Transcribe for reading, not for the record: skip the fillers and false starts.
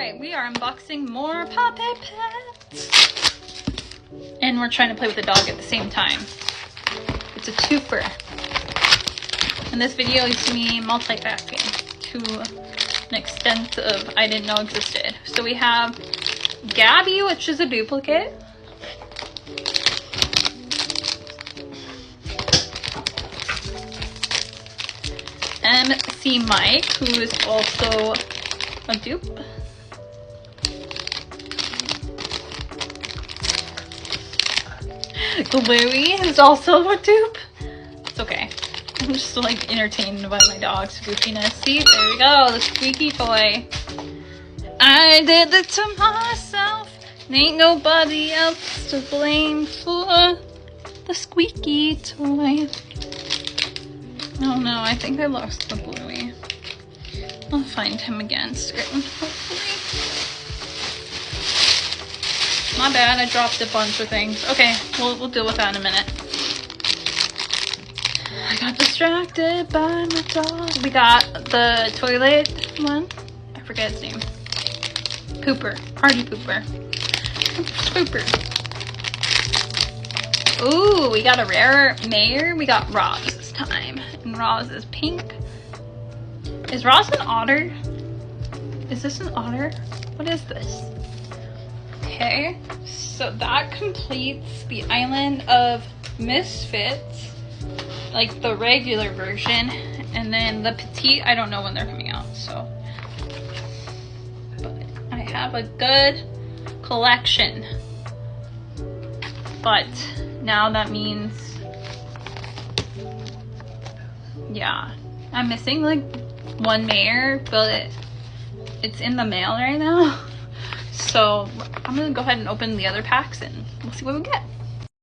Alright, we are unboxing more Puppet Pets. And we're trying to play with the dog at the same time. It's a twofer. And this video is me multi-packing to an extent of I didn't know existed. So we have Gabby, which is a duplicate. MC Mike, who is also a dupe. Bluey is also a dupe. It's okay. I'm just like entertained by my dog's goofiness. See, there we go, the squeaky toy. I did it to myself. Ain't nobody else to blame for the squeaky toy. Oh no, I think I lost the Bluey. I'll find him again soon, hopefully. My bad, I dropped a bunch of things. Okay, we'll deal with that in a minute. I got distracted by my dog. We got the toilet one. I forget its name. Pooper. Party Pooper. Pooper. Ooh, we got a rare mare. We got Roz this time. And Roz is pink. Is Roz an otter? Is this an otter? What is this? Okay, so that completes the Island of Misfits, like the regular version, and then the petite, I don't know when they're coming out, so. But I have a good collection. But now that means, yeah, I'm missing like one mare, but it's in the mail right now. So I'm gonna go ahead and open the other packs and we'll see what we get.